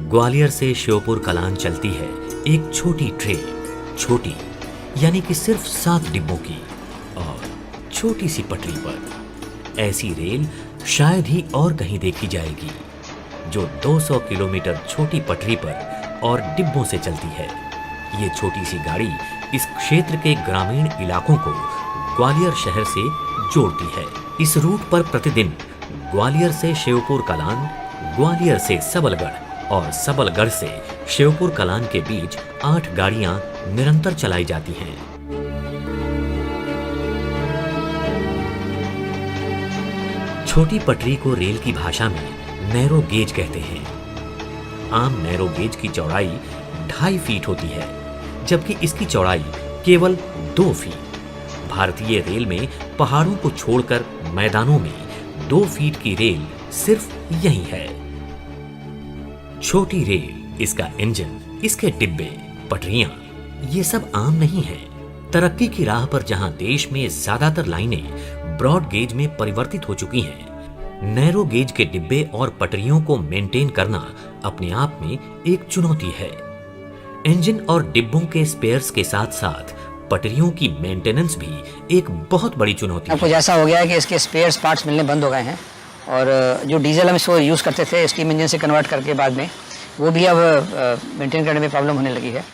ग्वालियर से श्योपुर कलान चलती है एक छोटी ट्रेन, छोटी यानी कि सिर्फ 7 डिब्बों की और छोटी सी पटरी पर। ऐसी रेल शायद ही और कहीं देखी जाएगी जो 200 किलोमीटर छोटी पटरी पर और डिब्बों से चलती है। ये छोटी सी गाड़ी इस क्षेत्र के ग्रामीण इलाकों को ग्वालियर शहर से जोड़ती है। इस रूट पर प्रतिदिन ग्वालियर से श्योपुर कलान, ग्वालियर से सबलगढ़ और सबलगढ़ से श्योपुर कलान के बीच 8 गाड़ियां निरंतर चलाई जाती हैं। छोटी पटरी को रेल की भाषा में नैरो गेज कहते हैं। आम नैरो गेज की चौड़ाई 2.5 फीट होती है, जबकि इसकी चौड़ाई केवल 2 फीट। भारतीय रेल में पहाड़ों को छोड़कर मैदानों में 2 फीट की रेल सिर्फ यही है। छोटी रेल, इसका इंजन, इसके डिब्बे, पटरियां, ये सब आम नहीं है। तरक्की की राह पर जहां देश में ज्यादातर लाइनें ब्रॉड गेज में परिवर्तित हो चुकी हैं, नैरो गेज के डिब्बे और पटरियों को मेंटेन करना अपने आप में एक चुनौती है। इंजन और डिब्बों के स्पेयर्स के साथ साथ पटरियों की मेंटेनेंस भी एक बहुत बड़ी चुनौती है। कुछ ऐसा हो गया है कि इसके स्पेयर्स पार्ट्स मिलने बंद हो गए हैं और जो डीजल हम इसको यूज़ करते थे स्टीम इंजन से कन्वर्ट करके बाद में, वो भी अब मेंटेन करने में प्रॉब्लम होने लगी है।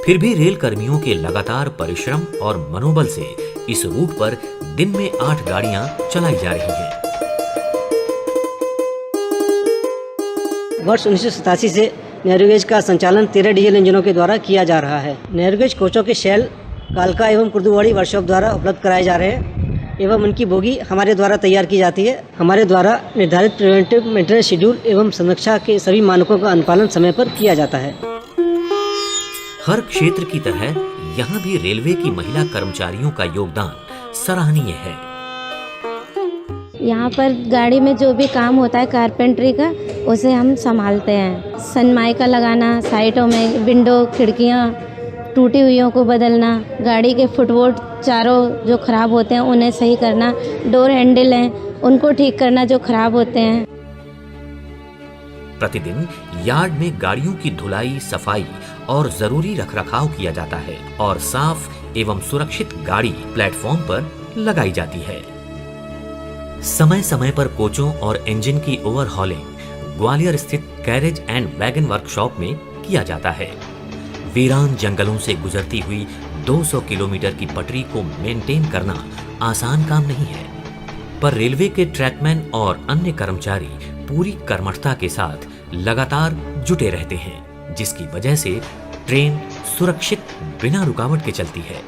फिर भी रेल कर्मियों के लगातार परिश्रम और मनोबल से इस रूट पर दिन में 8 गाड़ियां चलाई जा रही हैं। वर्ष 1987 से नैरोगेज का संचालन 13 डीजल इंजनों के द्वारा किया जा रहा है। नैरोगेज कोचों के शेल कालका एवं कुर्दुवाड़ी वर्कशॉप द्वारा उपलब्ध कराए जा रहे हैं एवं उनकी बोगी हमारे द्वारा तैयार की जाती है। हमारे द्वारा निर्धारित प्रिवेंटिव मेंटेनेंस शेड्यूल एवं संरक्षा के सभी मानकों का अनुपालन समय पर किया जाता है। हर क्षेत्र की तरह यहाँ भी रेलवे की महिला कर्मचारियों का योगदान सराहनीय है। यहाँ पर गाड़ी में जो भी काम होता है कारपेंटरी का, उसे हम संभालते हैं। सनमाइका लगाना, साइडों में विंडो, खिड़कियाँ टूटी हुईयों को बदलना, गाड़ी के फुटबोर्ड चारों जो खराब होते हैं उन्हें सही करना, डोर हैंडल हैं उनको ठीक करना जो खराब होते हैं। प्रतिदिन यार्ड में गाड़ियों की धुलाई, सफाई और जरूरी रखरखाव किया जाता है और साफ एवं सुरक्षित गाड़ी प्लेटफॉर्म पर लगाई जाती है। समय समय पर कोचों और इंजन की ओवरहॉलिंग ग्वालियर स्थित कैरेज एंड वैगन वर्कशॉप में किया जाता है। वीरान जंगलों से गुजरती हुई 200 किलोमीटर की पटरी को मेंटेन करना आसान काम नहीं है, पर रेलवे के ट्रैकमैन और अन्य कर्मचारी पूरी कर्मठता के साथ लगातार जुटे रहते हैं, जिसकी वजह से ट्रेन सुरक्षित बिना रुकावट के चलती है।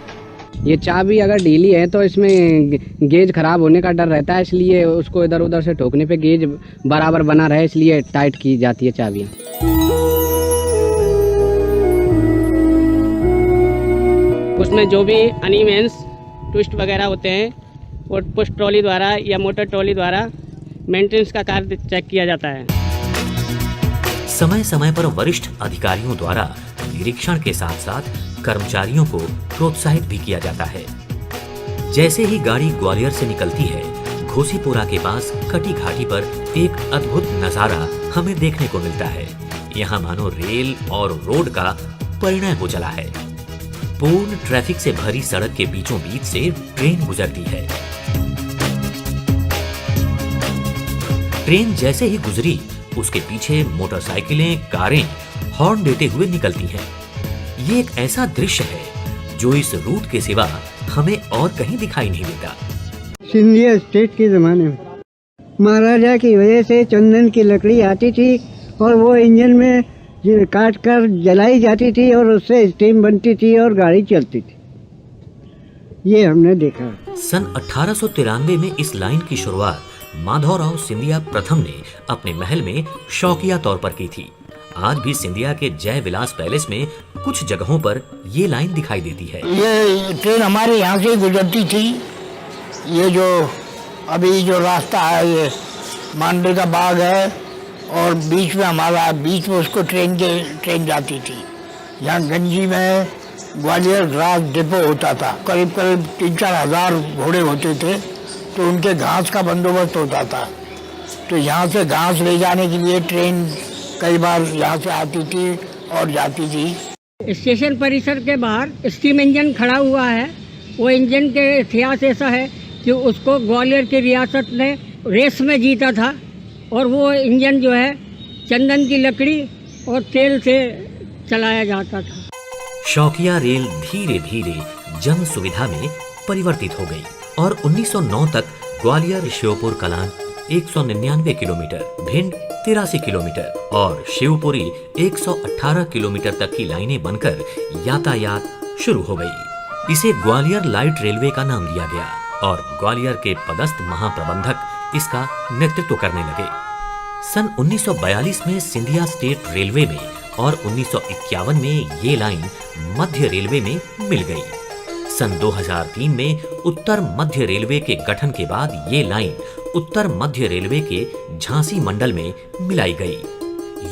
ये चाबी अगर ढीली है तो इसमें गेज खराब होने का डर रहता है, इसलिए उसको इधर उधर से ठोकने पे गेज बराबर बना रहे, इसलिए टाइट की जाती है चाबियाँ। उसमें जो भी अनिमेंस ट्विस्ट वगैरह होते हैं वो पुश ट्रॉली द्वारा या मोटर ट्रॉली द्वारा मेंटेनेंस का कार्य चेक किया जाता है। समय समय पर वरिष्ठ अधिकारियों द्वारा निरीक्षण के साथ साथ कर्मचारियों को प्रोत्साहित भी किया जाता है। जैसे ही गाड़ी ग्वालियर से निकलती है, घोसीपुरा के पास कटी घाटी पर एक अद्भुत नजारा हमें देखने को मिलता है। यहाँ मानो रेल और रोड का परिणय हो चला है। पूर्ण ट्रैफिक से भरी सड़क के बीचों बीच से ट्रेन गुजरती है। ट्रेन जैसे ही गुजरी, उसके पीछे मोटरसाइकिलें, कारें हॉर्न देते हुए निकलती हैं। ये एक ऐसा दृश्य है जो इस रूट के सिवा हमें और कहीं दिखाई नहीं देता। सिंधिया स्टेट के जमाने में महाराजा की वजह से चंदन की लकड़ी आती थी और वो इंजन में काट कर जलाई जाती थी और उससे स्टीम बनती थी और गाड़ी चलती थी। ये हमने देखा। सन 1893 में इस लाइन की शुरुआत माधवराव सिंधिया प्रथम ने अपने महल में शौकिया तौर पर की थी। आज भी सिंधिया के जय विलास पैलेस में कुछ जगहों पर ये लाइन दिखाई देती है। ये ट्रेन हमारे यहाँ से गुजरती थी। ये जो अभी जो रास्ता है ये मांडे का बाग है और बीच में हमारा बीच में उसको ट्रेन जाती थी। यहाँ गंजी में ग्वालियर ग्रास डिपो होता था। करीब 3-4 हज़ार घोड़े होते थे, तो उनके घास का बंदोबस्त होता था। तो यहाँ से घास ले जाने के लिए ट्रेन कई बार यहाँ से आती थी और जाती थी। स्टेशन परिसर के बाहर स्टीम इंजन खड़ा हुआ है। वो इंजन के इतिहास ऐसा है कि उसको ग्वालियर की रियासत ने रेस में जीता था और वो इंजन जो है चंदन की लकड़ी और तेल से चलाया जाता था। शौकिया रेल धीरे धीरे जन सुविधा में परिवर्तित हो गई और 1909 तक ग्वालियर श्योपुर कलां 199 किलोमीटर, भिंड 83 किलोमीटर और शिवपुरी 118 किलोमीटर तक की लाइनें बनकर यातायात शुरू हो गई। इसे ग्वालियर लाइट रेलवे का नाम दिया गया और ग्वालियर के पदस्थ महाप्रबंधक इसका नेतृत्व करने लगे। सन 1942 में सिंधिया स्टेट रेलवे में और 1951 में ये लाइन मध्य रेलवे में मिल गई। सन 2003 में उत्तर मध्य रेलवे के गठन के बाद ये लाइन उत्तर मध्य रेलवे के झांसी मंडल में मिलाई गई।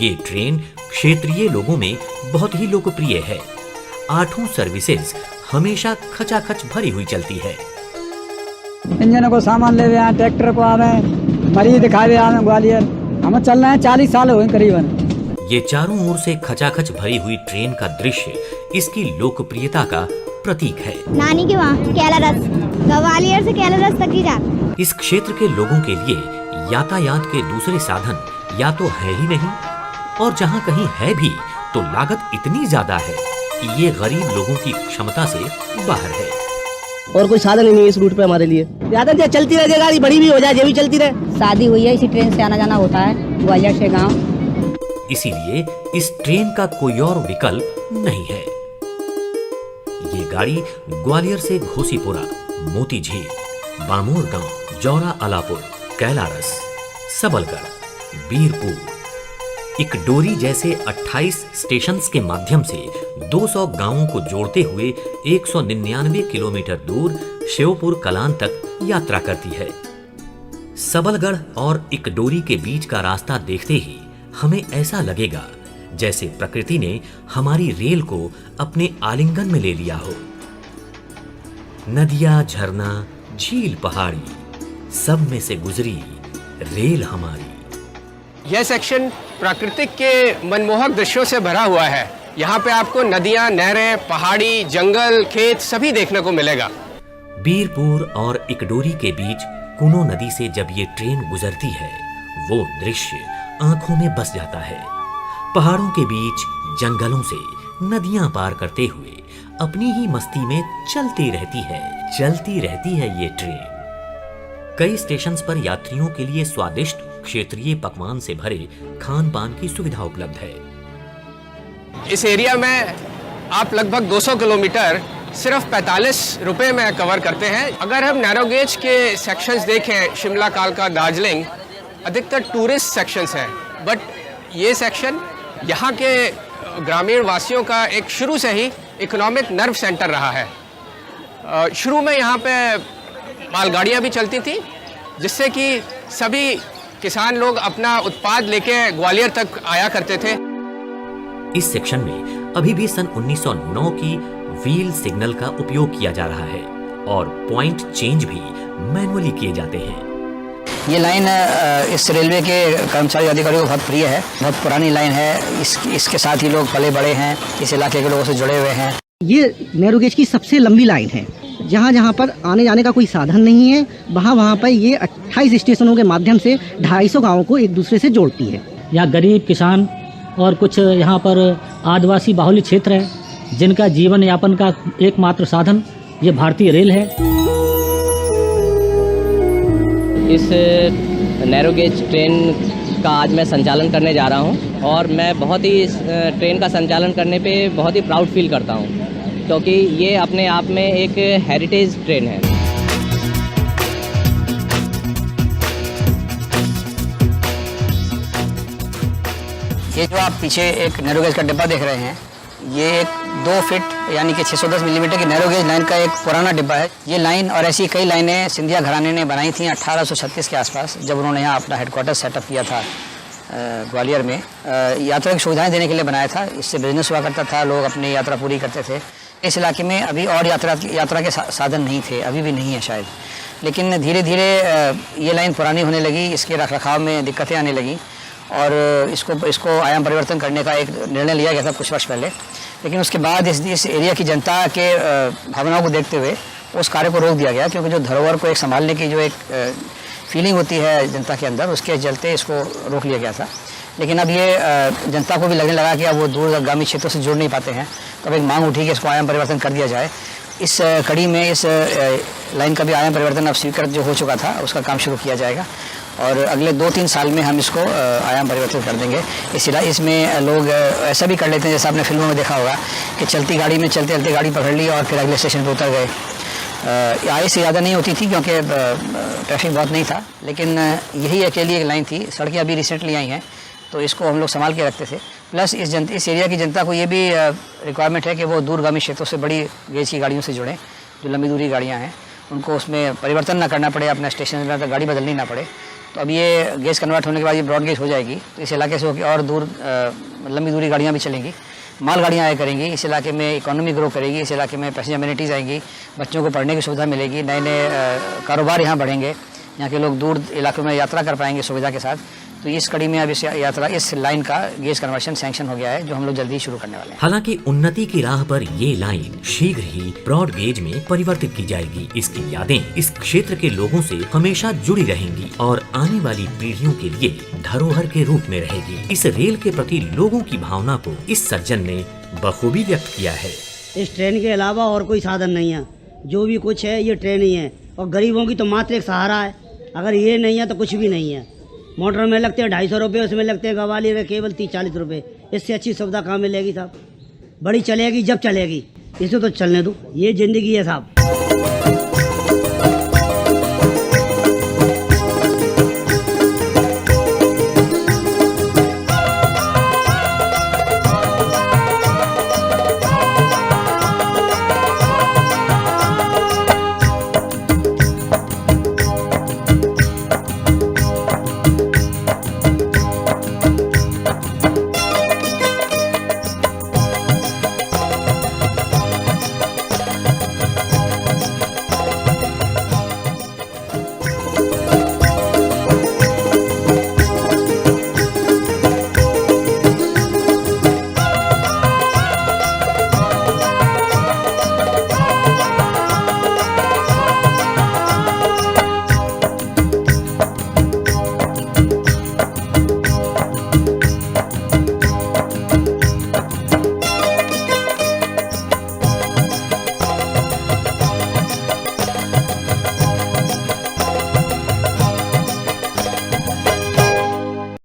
ये ट्रेन क्षेत्रीय लोगों में बहुत ही लोकप्रिय है। 8 सर्विसेज हमेशा खचाखच भरी हुई चलती है। इंजनों को सामान ले आए, ट्रैक्टर को आवे, मरीज दिखावे आवे ग्वालियर। हमें चलना है 40 साल हुए करीबन। ये चारों ओर से खचाखच भरी हुई ट्रेन का दृश्य इसकी लोकप्रियता का प्रतीक है। नानी के वहाँ कैलारस, ग्वालियर से कैलारस तक की जाती। इस क्षेत्र के लोगों के लिए यातायात के दूसरे साधन या तो है ही नहीं और जहाँ कहीं है भी तो लागत इतनी ज्यादा है कि ये गरीब लोगों की क्षमता से बाहर है। और कोई साधन नहीं है इस रूट पे हमारे लिए। ज्यादा चलती रहे गाड़ी, बड़ी भी हो जाए, ये भी चलती रहे। शादी हुई है, इसी ट्रेन से आना जाना होता है ग्वालियर से गाँव। इसीलिए इस ट्रेन का कोई और विकल्प नहीं है। ये गाड़ी ग्वालियर से घोसीपुरा, मोती झील, बामोर गांव, जौरा अलापुर, कैलारस, सबलगढ़, बीरपुर, इकडोरी जैसे 28 स्टेशंस के माध्यम से 200 गांवों को जोड़ते हुए 199 किलोमीटर दूर शिवपुर कलां तक यात्रा करती है। सबलगढ़ और इकडोरी के बीच का रास्ता देखते ही हमें ऐसा लगेगा जैसे प्रकृति ने हमारी रेल को अपने आलिंगन में ले लिया हो। नदियां, झरना, झील, पहाड़ी, सब में से गुजरी रेल हमारी। यह सेक्शन प्राकृतिक के मनमोहक दृश्यों से भरा हुआ है। यहाँ पे आपको नदियां, नहरें, पहाड़ी, जंगल, खेत सभी देखने को मिलेगा। बीरपुर और इकडोरी के बीच कुनो नदी से जब ये ट्रेन गुजरती है वो दृश्य आंखों में बस जाता है। पहाड़ों के बीच जंगलों से नदियां पार करते हुए अपनी ही मस्ती में चलती रहती है ये ट्रेन। कई स्टेशंस पर यात्रियों के लिए स्वादिष्ट क्षेत्रीय पकवान से भरे खान पान की सुविधा उपलब्ध है। इस एरिया में आप लगभग 200 किलोमीटर सिर्फ 45 रुपए में कवर करते हैं। अगर हम नैरो गेज के सेक्शंस देखें, शिमला, कालका, दार्जिलिंग, अधिकतर टूरिस्ट सेक्शंस हैं, बट ये सेक्शन यहाँ के ग्रामीण वासियों का एक शुरू से ही इकोनॉमिक नर्व सेंटर रहा है। शुरू में यहाँ पे मालगाड़ियाँ भी चलती थी जिससे कि सभी किसान लोग अपना उत्पाद लेके ग्वालियर तक आया करते थे। इस सेक्शन में अभी भी सन 1909 की व्हील सिग्नल का उपयोग किया जा रहा है और पॉइंट चेंज भी मैनुअली किए जाते हैं। ये लाइन इस रेलवे के कर्मचारी अधिकारियों को बहुत प्रिय है। बहुत पुरानी लाइन है। इसके साथ ही लोग पले बड़े हैं, इस इलाके के लोगों से जुड़े हुए हैं। ये नैरो गेज की सबसे लंबी लाइन है। जहाँ जहाँ पर आने जाने का कोई साधन नहीं है वहाँ पर ये 28 स्टेशनों के माध्यम से 250 गाँवों को एक दूसरे से जोड़ती है। यहाँ गरीब किसान और कुछ यहाँ पर आदिवासी बाहुल्य क्षेत्र है जिनका जीवन यापन का एकमात्र साधन ये भारतीय रेल है। इस नैरो गेज ट्रेन का आज मैं संचालन करने जा रहा हूं और मैं बहुत ही इस ट्रेन का संचालन करने पे बहुत ही प्राउड फील करता हूं क्योंकि ये अपने आप में एक हेरिटेज ट्रेन है। ये जो आप पीछे एक नैरो गेज का डिब्बा देख रहे हैं, ये एक 2 फीट यानी कि 610 मिलीमीटर की नैरो गेज लाइन का एक पुराना डिब्बा है। ये लाइन और ऐसी कई लाइनें सिंधिया घराने ने बनाई थी 1836 के आसपास, जब उन्होंने यहाँ अपना हेडक्वार्टर सेटअप किया था ग्वालियर में। यात्रा की सुविधाएं देने के लिए बनाया था। इससे बिजनेस हुआ करता था, लोग अपनी यात्रा पूरी करते थे। इस इलाके में अभी और यात्रा के साधन नहीं थे, अभी भी नहीं है शायद, लेकिन धीरे धीरे ये लाइन पुरानी होने लगी, इसके रखरखाव में दिक्कतें आने लगी और इसको आयाम परिवर्तन करने का एक निर्णय लिया गया था कुछ वर्ष पहले। लेकिन उसके बाद इस एरिया की जनता के भावनाओं को देखते हुए उस कार्य को रोक दिया गया, क्योंकि जो धरोहर को एक संभालने की जो एक फीलिंग होती है जनता के अंदर, उसके चलते इसको रोक लिया गया था। लेकिन अब ये जनता को भी लगने लगा कि अब वो दूरगामी क्षेत्रों से जुड़ नहीं पाते हैं, तो अब एक मांग उठी कि इसको आयाम परिवर्तन कर दिया जाए। इस कड़ी में इस लाइन का भी आयाम परिवर्तन अब स्वीकृत जो हो चुका था, उसका काम शुरू किया जाएगा और अगले 2-3 साल में हम इसको आयाम परिवर्तन कर देंगे। इसमें लोग ऐसा भी कर लेते हैं, जैसा आपने फिल्मों में देखा होगा कि चलती गाड़ी में चलते चलते गाड़ी पकड़ ली और फिर अगले स्टेशन पर उतर गए। आय से ज़्यादा नहीं होती थी क्योंकि ट्रैफिक बहुत नहीं था, लेकिन यही अकेली एक लाइन थी। सड़कें अभी रिसेंटली आई हैं, तो इसको हम लोग संभाल के रखते थे। प्लस इस एरिया की जनता को ये भी रिक्वायरमेंट है कि वो दूरगामी क्षेत्रों से बड़ी गेज की गाड़ियों से जुड़ें, जो लंबी दूरी गाड़ियाँ हैं, उनको उसमें परिवर्तन ना करना पड़े, अपना स्टेशन पर गाड़ी बदलनी ना पड़े। तो अब ये गेज कन्वर्ट होने के बाद ये ब्रॉड गेज हो जाएगी, तो इस इलाके से होकर और दूर लंबी दूरी गाड़ियाँ भी चलेंगी, माल गाड़ियाँ आया करेंगी। इस इलाके में इकोनॉमी ग्रो करेगी, इस इलाके में पैसेंजर अमेनिटीज़ आएंगी, बच्चों को पढ़ने की सुविधा मिलेगी, नए नए कारोबार यहाँ बढ़ेंगे, यहाँ के लोग दूर इलाकों में यात्रा कर पाएंगे सुविधा के साथ। तो इस कड़ी में अब इस लाइन का गेज कन्वर्शन सैंक्शन हो गया है, जो हम लोग जल्दी शुरू करने वाले हैं। हालांकि उन्नति की राह पर ये लाइन शीघ्र ही ब्रॉड गेज में परिवर्तित की जाएगी। इसकी यादें इस क्षेत्र के लोगों से हमेशा जुड़ी रहेंगी और आने वाली पीढ़ियों के लिए धरोहर के रूप में रहेगी। इस रेल के प्रति लोगों की भावना को इस सज्जन ने बखूबी व्यक्त किया है। इस ट्रेन के अलावा और कोई साधन नहीं है, जो भी कुछ है ये ट्रेन ही है और गरीबों की तो मात्र एक सहारा है। अगर ये नहीं है तो कुछ भी नहीं है। मोटर में लगते हैं 250 रुपये, उसमें लगते हैं ग्वालियर में केवल 30-40 रुपये। इससे अच्छी सुविधा कहाँ मिलेगी साहब? बड़ी चलेगी जब चलेगी, इसे तो चलने दो, ये ज़िंदगी है साहब।